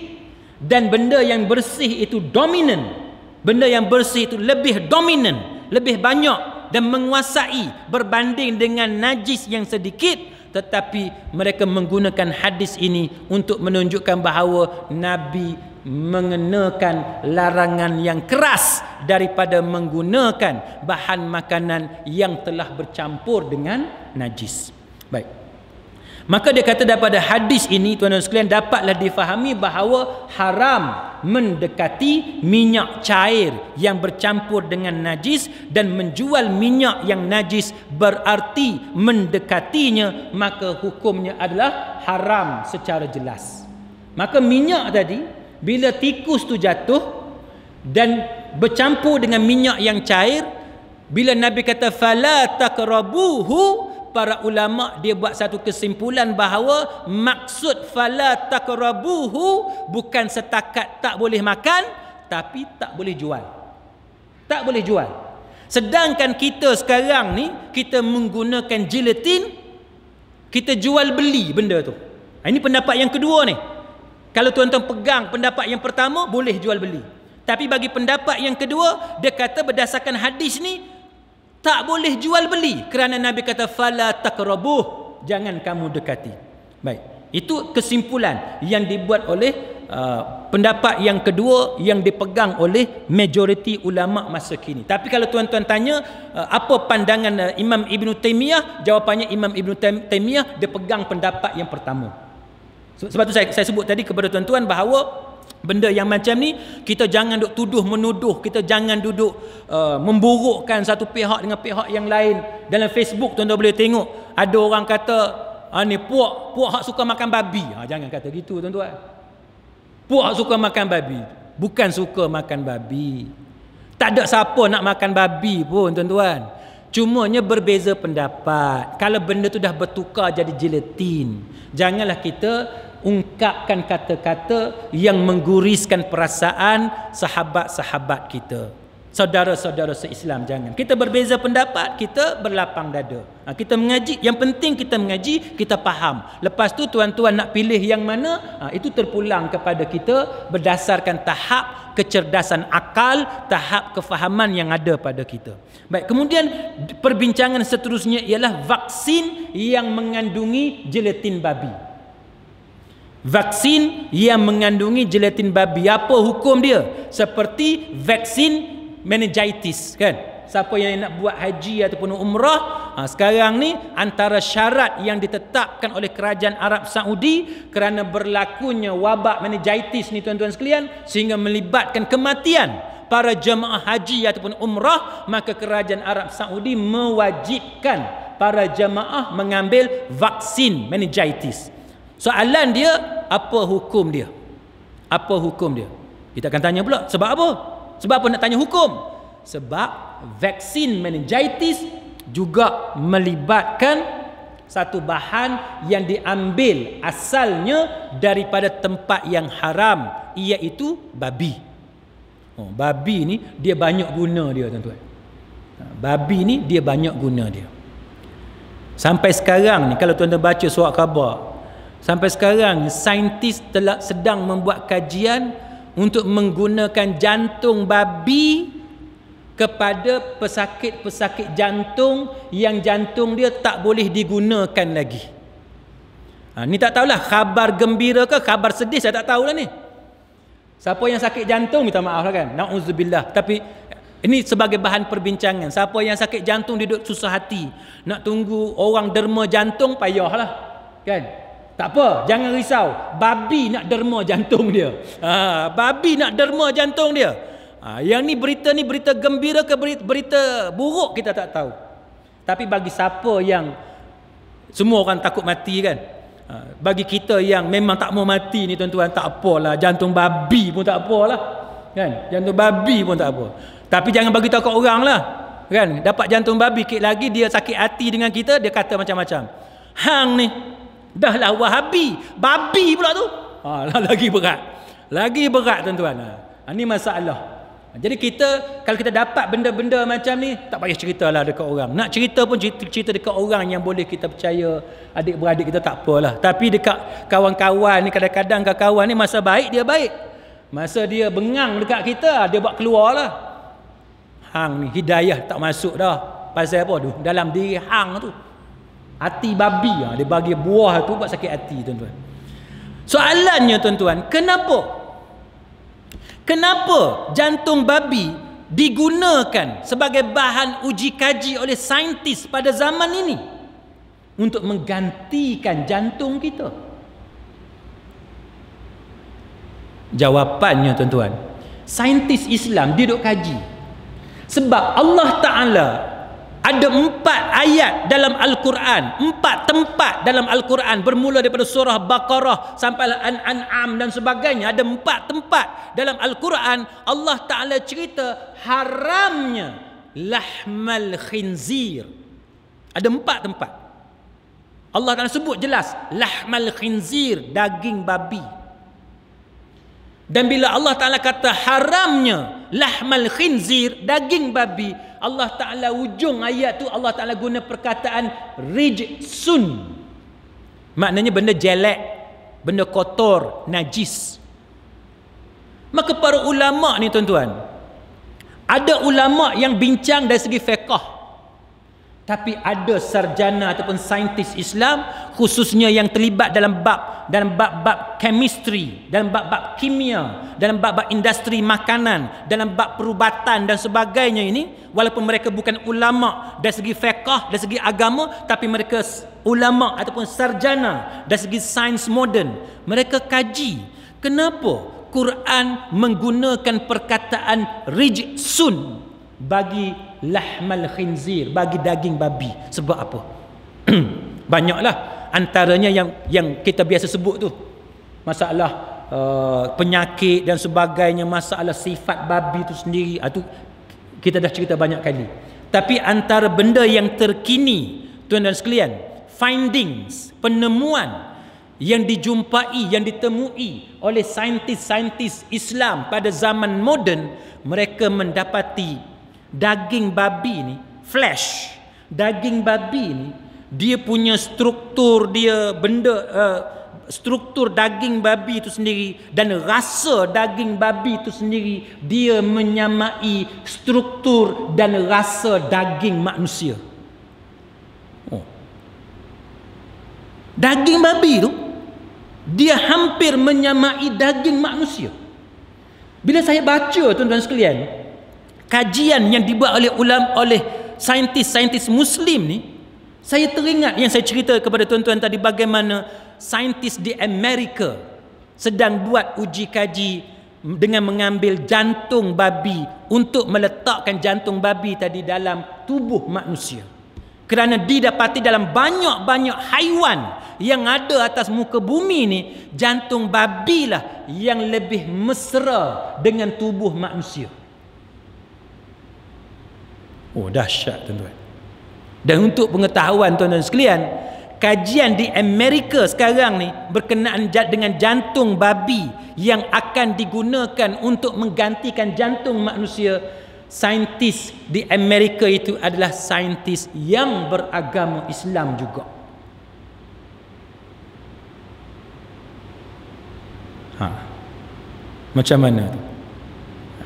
dan benda yang bersih itu dominan, benda yang bersih itu lebih dominan, lebih banyak dan menguasai berbanding dengan najis yang sedikit, tetapi mereka menggunakan hadis ini untuk menunjukkan bahawa Nabi mengenakan larangan yang keras daripada menggunakan bahan makanan yang telah bercampur dengan najis. Baik. Maka dia kata daripada hadis ini, tuan-tuan sekalian, dapatlah difahami bahawa haram mendekati minyak cair yang bercampur dengan najis, dan menjual minyak yang najis berarti mendekatinya, maka hukumnya adalah haram secara jelas. Maka minyak tadi, bila tikus tu jatuh dan bercampur dengan minyak yang cair, bila Nabi kata fala taqrabuhu, para ulama dia buat satu kesimpulan bahawa maksud fala taqrabuhu bukan setakat tak boleh makan, tapi tak boleh jual. Tak boleh jual. Sedangkan kita sekarang ni, kita menggunakan gelatin, kita jual beli benda tu. Ini pendapat yang kedua ni. Kalau tuan-tuan pegang pendapat yang pertama, boleh jual beli. Tapi bagi pendapat yang kedua, dia kata berdasarkan hadis ni, tak boleh jual beli, kerana Nabi kata fala taqrabuh, jangan kamu dekati. Baik, itu kesimpulan yang dibuat oleh pendapat yang kedua yang dipegang oleh majoriti ulama masa kini. Tapi kalau tuan-tuan tanya apa pandangan Imam Ibn Taymiyah, jawapannya Imam Ibn Taymiyah dia pegang pendapat yang pertama. Sebab tu saya sebut tadi kepada tuan-tuan bahawa benda yang macam ni, kita jangan duk tuduh menuduh, kita jangan duduk memburukkan satu pihak dengan pihak yang lain. Dalam Facebook tuan-tuan boleh tengok ada orang kata ni puak hak suka makan babi. Jangan kata gitu tuan-tuan. Puak hak suka makan babi, bukan suka makan babi. Tak ada siapa nak makan babi pun tuan-tuan. Cumanya berbeza pendapat. Kalau benda tu dah bertukar jadi gelatin, janganlah kita ungkapkan kata-kata yang mengguriskan perasaan sahabat-sahabat kita, saudara-saudara se-Islam. Jangan. Kita berbeza pendapat, kita berlapang dada. Kita mengaji, yang penting kita mengaji, kita faham. Lepas tu tuan-tuan nak pilih yang mana, itu terpulang kepada kita berdasarkan tahap kecerdasan akal, tahap kefahaman yang ada pada kita. Baik, kemudian perbincangan seterusnya ialah vaksin yang mengandungi gelatin babi. Vaksin yang mengandungi gelatin babi, apa hukum dia? Seperti vaksin meningitis, kan? Siapa yang nak buat haji ataupun umrah, sekarang ni antara syarat yang ditetapkan oleh kerajaan Arab Saudi kerana berlakunya wabak meningitis ni tuan-tuan sekalian, sehingga melibatkan kematian para jemaah haji ataupun umrah, maka kerajaan Arab Saudi mewajibkan para jemaah mengambil vaksin meningitis. Soalan dia, apa hukum dia? Apa hukum dia? Kita akan tanya pula, sebab apa? Sebab apa nak tanya hukum? Sebab vaksin meningitis juga melibatkan satu bahan yang diambil asalnya daripada tempat yang haram, iaitu babi. Babi ni dia banyak guna dia tuan-tuan. Babi ni dia banyak guna dia. Sampai sekarang ni kalau tuan-tuan baca surat khabar, sampai sekarang saintis telah sedang membuat kajian untuk menggunakan jantung babi kepada pesakit-pesakit jantung yang jantung dia tak boleh digunakan lagi. Ni tak tahulah khabar gembira ke khabar sedih, saya tak tahulah ni. Siapa yang sakit jantung, minta maaf lah kan, na'udzubillah. Tapi ini sebagai bahan perbincangan. Siapa yang sakit jantung dia duduk susah hati, nak tunggu orang derma jantung, payahlah kan. Tak apa, jangan risau. Babi nak derma jantung dia. Babi nak derma jantung dia. Yang ni berita gembira ke berita buruk kita tak tahu. Tapi bagi siapa yang semua orang takut mati kan, bagi kita yang memang tak mau mati ni tuan-tuan, tak apalah, jantung babi pun tak apalah kan, jantung babi pun tak apa. Tapi jangan bagi tahu kat orang lah kan, dapat jantung babi sikit lagi dia sakit hati dengan kita, dia kata macam-macam. Hang ni dah lah Wahabi, babi pula tu. Lagi berat tuan-tuan. Ini masalah. Jadi kita, kalau kita dapat benda-benda macam ni, tak payah ceritalah dekat orang. Nak cerita pun cerita dekat orang yang boleh kita percaya, adik-beradik kita, tak apalah. Tapi dekat kawan-kawan ni, kadang-kadang kawan ni masa baik dia baik, masa dia bengang dekat kita, dia buat keluar lah. Hang ni hidayah tak masuk dah. Pasal apa tu? Dalam diri hang tu hati babi, dia bagi buah tu buat sakit hati tuan-tuan. Soalannya tuan-tuan, Kenapa jantung babi digunakan sebagai bahan uji kaji oleh saintis pada zaman ini untuk menggantikan jantung kita? Jawapannya tuan-tuan, saintis Islam dia duk kaji. Sebab Allah Ta'ala ada 4 ayat dalam Al-Quran, 4 tempat dalam Al-Quran, bermula daripada surah Baqarah sampai An-An'am dan sebagainya. Ada 4 tempat dalam Al-Quran Allah Ta'ala cerita haramnya lahmal khinzir. Ada 4 tempat Allah Ta'ala sebut jelas lahmal khinzir, daging babi. Dan bila Allah Ta'ala kata haramnya lahmal khinzir, daging babi, Allah Ta'ala ujung ayat tu Allah Ta'ala guna perkataan rijsun. Maknanya benda jelek, benda kotor, najis. Maka para ulama ni tuan-tuan, ada ulama yang bincang dari segi fiqh, tapi ada sarjana ataupun saintis Islam khususnya yang terlibat dalam bab chemistry, dalam bab kimia, dalam bab industri makanan, dalam bab perubatan dan sebagainya ini, walaupun mereka bukan ulama dari segi fiqh, dari segi agama, tapi mereka ulama ataupun sarjana dari segi sains moden. Mereka kaji kenapa Quran menggunakan perkataan rijsun bagi lahmal khinzir, bagi daging babi. Sebab apa? Banyaklah, antaranya yang kita biasa sebut tu, masalah penyakit dan sebagainya, masalah sifat babi tu sendiri, itu kita dah cerita banyak kali. Tapi antara benda yang terkini, tuan dan sekalian, findings, penemuan yang dijumpai, yang ditemui oleh saintis-saintis Islam pada zaman moden, mereka mendapati daging babi ni, flesh, daging babi ni, dia punya struktur dia, struktur daging babi itu sendiri dan rasa daging babi itu sendiri, dia menyamai struktur dan rasa daging manusia. Daging babi tu dia hampir menyamai daging manusia. Bila saya baca, tuan-tuan sekalian, kajian yang dibuat oleh oleh saintis-saintis Muslim ni, saya teringat yang saya cerita kepada tuan-tuan tadi, bagaimana saintis di Amerika sedang buat uji kaji dengan mengambil jantung babi untuk meletakkan jantung babi tadi dalam tubuh manusia. Kerana didapati dalam banyak-banyak haiwan yang ada atas muka bumi ni, jantung babi lah yang lebih mesra dengan tubuh manusia. Oh, dahsyat, tuan-tuan. Dan untuk pengetahuan tuan-tuan sekalian, kajian di Amerika sekarang ni berkenaan dengan jantung babi yang akan digunakan untuk menggantikan jantung manusia. Saintis di Amerika itu adalah saintis yang beragama Islam juga. Macam mana tu?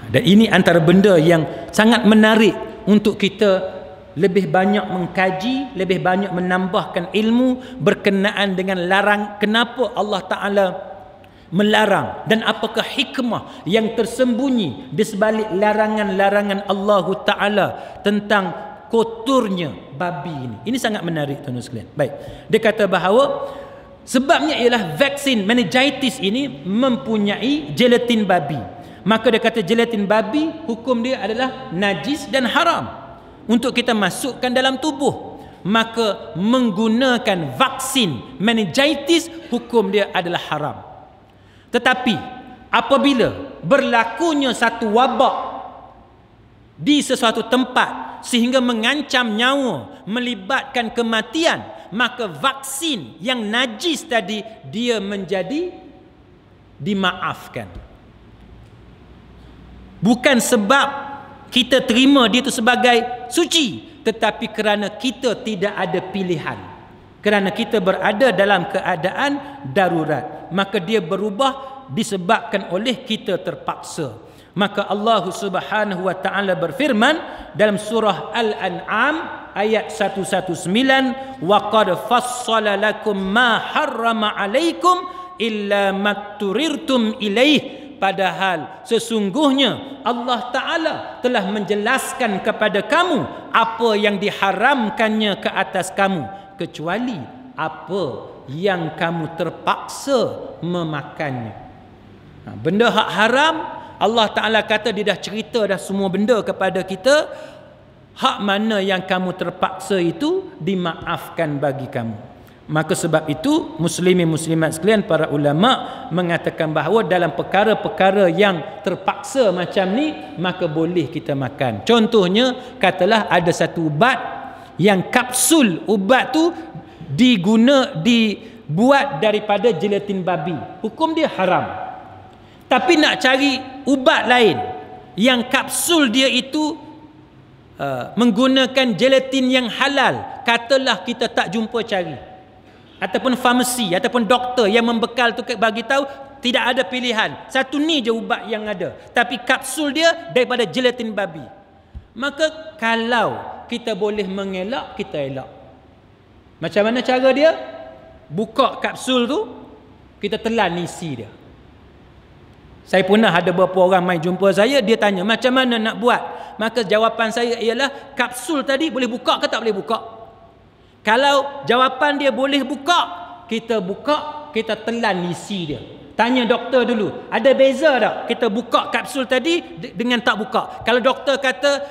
Dan ini antara benda yang sangat menarik untuk kita lebih banyak mengkaji, lebih banyak menambahkan ilmu berkenaan dengan kenapa Allah Ta'ala melarang, dan apakah hikmah yang tersembunyi di sebalik larangan-larangan Allah Ta'ala tentang kotornya babi ini. Ini sangat menarik, tuan-tuan sekalian. Baik, dia kata bahawa sebabnya ialah vaksin meningitis ini mempunyai gelatin babi. Maka dia kata gelatin babi, hukum dia adalah najis dan haram untuk kita masukkan dalam tubuh. Maka menggunakan vaksin meningitis, hukum dia adalah haram. Tetapi apabila berlakunya satu wabak di sesuatu tempat sehingga mengancam nyawa, melibatkan kematian, maka vaksin yang najis tadi dia menjadi dimaafkan. Bukan sebab kita terima dia itu sebagai suci, tetapi kerana kita tidak ada pilihan, kerana kita berada dalam keadaan darurat, maka dia berubah disebabkan oleh kita terpaksa. Maka Allah Subhanahu wa taala berfirman dalam surah Al-An'am ayat 119, wa qad fassala lakum ma harrama alaikum illa makturirtum ilaih. Padahal sesungguhnya Allah Ta'ala telah menjelaskan kepada kamu apa yang diharamkannya ke atas kamu, kecuali apa yang kamu terpaksa memakannya. Benda hak haram, Allah Ta'ala kata dia dah cerita dah semua benda kepada kita. Hak mana yang kamu terpaksa itu dimaafkan bagi kamu. Maka sebab itu muslimin muslimat sekalian, para ulama mengatakan bahawa dalam perkara-perkara yang terpaksa macam ni, maka boleh kita makan. Contohnya, katalah ada satu ubat yang kapsul ubat tu dibuat daripada gelatin babi, hukum dia haram. Tapi nak cari ubat lain yang kapsul dia itu menggunakan gelatin yang halal, katalah kita tak jumpa cari, ataupun farmasi ataupun doktor yang membekal tu bagi tahu tidak ada pilihan, satu ni je ubat yang ada, tapi kapsul dia daripada gelatin babi. Maka kalau kita boleh mengelak, kita elak. Macam mana cara dia? Buka kapsul tu, kita telan isi dia. Saya pernah ada beberapa orang mai jumpa saya, dia tanya macam mana nak buat. Maka jawapan saya ialah, kapsul tadi boleh buka ke tak boleh buka? Kalau jawapan dia boleh buka, kita buka, kita telan isi dia. Tanya doktor dulu, ada beza tak kita buka kapsul tadi dengan tak buka? Kalau doktor kata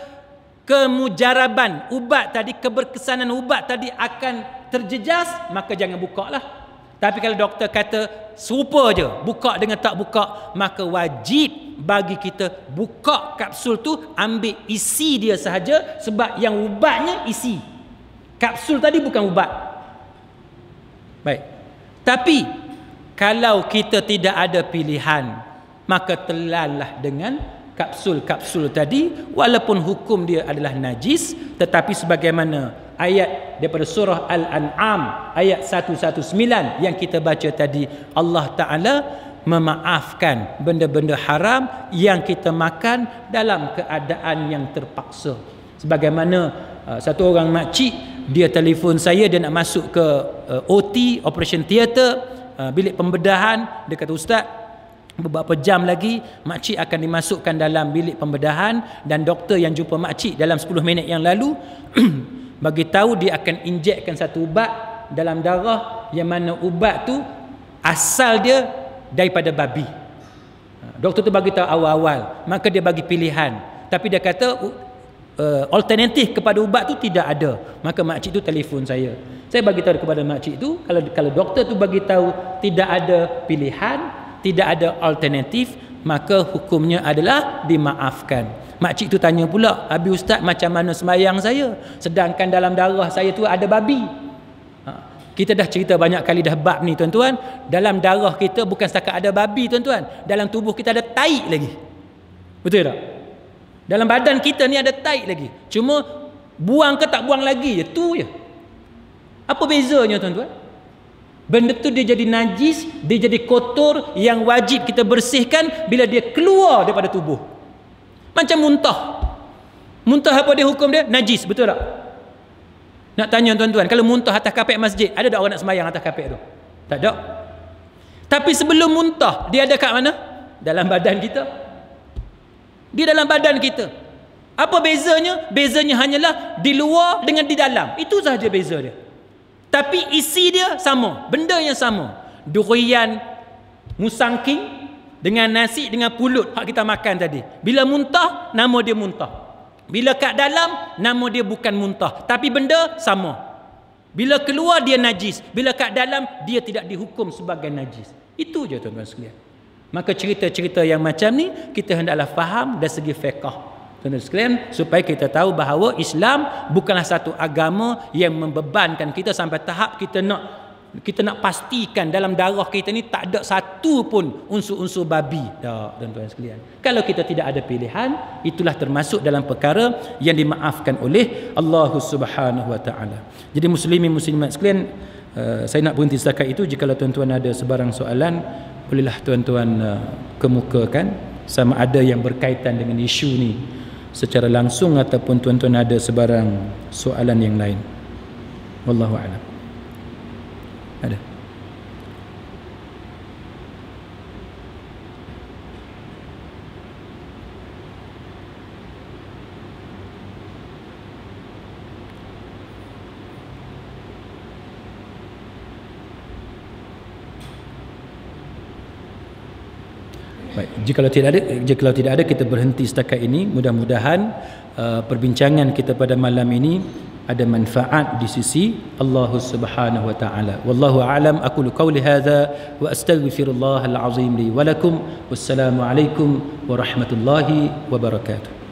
kemujaraban ubat tadi, keberkesanan ubat tadi akan terjejas, maka jangan buka lah. Tapi kalau doktor kata serupa je, buka dengan tak buka, maka wajib bagi kita buka kapsul tu, ambil isi dia sahaja, sebab yang ubatnya isi. Kapsul tadi bukan ubat. Baik. Tapi kalau kita tidak ada pilihan, maka telanlah dengan kapsul-kapsul tadi, walaupun hukum dia adalah najis, tetapi sebagaimana ayat daripada surah Al-An'am ayat 119 yang kita baca tadi, Allah Ta'ala memaafkan benda-benda haram yang kita makan dalam keadaan yang terpaksa. Sebagaimana satu orang makcik, dia telefon saya, dia nak masuk ke OT, Operation Theatre, bilik pembedahan. Dia kata, Ustaz, beberapa jam lagi makcik akan dimasukkan dalam bilik pembedahan, dan doktor yang jumpa makcik dalam 10 minit yang lalu bagi tahu dia akan injekkan satu ubat dalam darah, yang mana ubat tu asal dia daripada babi. Doktor tu bagi tahu awal-awal, maka dia bagi pilihan, tapi dia kata alternatif kepada ubat tu tidak ada. Maka makcik tu telefon saya bagi tahu kepada makcik tu, kalau doktor tu bagi tahu tidak ada pilihan, tidak ada alternatif, maka hukumnya adalah dimaafkan. Makcik tu tanya pula, "Habis Ustaz, macam mana sembahyang saya? Sedangkan dalam darah saya tu ada babi." Kita dah cerita banyak kali dah bab ni, tuan-tuan. Dalam darah kita bukan setakat ada babi, tuan-tuan. Dalam tubuh kita ada taik lagi. Betul tak? Dalam badan kita ni ada taik lagi. Cuma buang ke tak buang lagi je, tu je. Apa bezanya, tuan-tuan? Benda tu dia jadi najis, dia jadi kotor yang wajib kita bersihkan bila dia keluar daripada tubuh. Macam muntah. Muntah apa dia hukum dia? Najis, betul tak? Nak tanya tuan-tuan, kalau muntah atas kapet masjid, ada tak orang nak sembahyang atas kapet tu? Tak ada. Tapi sebelum muntah, dia ada kat mana? Dalam badan kita. Dia dalam badan kita. Apa bezanya? Bezanya hanyalah di luar dengan di dalam. Itu sahaja beza dia. Tapi isi dia sama, benda yang sama. Durian musangking dengan nasi dengan pulut hak kita makan tadi. Bila muntah, nama dia muntah. Bila kat dalam, nama dia bukan muntah, tapi benda sama. Bila keluar dia najis, bila kat dalam dia tidak dihukum sebagai najis. Itu je tuan-tuan sekalian. Maka cerita-cerita yang macam ni kita hendaklah faham dari segi fiqh, tuan-tuan sekalian, supaya kita tahu bahawa Islam bukanlah satu agama yang membebankan kita sampai tahap kita nak pastikan dalam darah kita ni tak ada satu pun unsur-unsur babi. Tak, tuan-tuan sekalian. Kalau kita tidak ada pilihan, itulah termasuk dalam perkara yang dimaafkan oleh Allah Subhanahu wa taala. Jadi muslimin muslimat sekalian, saya nak berhenti setakat itu. Jika tuan-tuan ada sebarang soalan, bolehlah tuan-tuan kemukakan, sama ada yang berkaitan dengan isu ni secara langsung ataupun tuan-tuan ada sebarang soalan yang lain. Wallahu a'lam. Ada. Baik, jika tidak ada kita berhenti setakat ini. Mudah-mudahan perbincangan kita pada malam ini ada manfaat di sisi Allah Subhanahu wa taala. Wallahu a'lam. Aqulu qawli hadza wa astaghfirullahal azim li wa lakum. Wassalamu alaikum warahmatullahi wabarakatuh.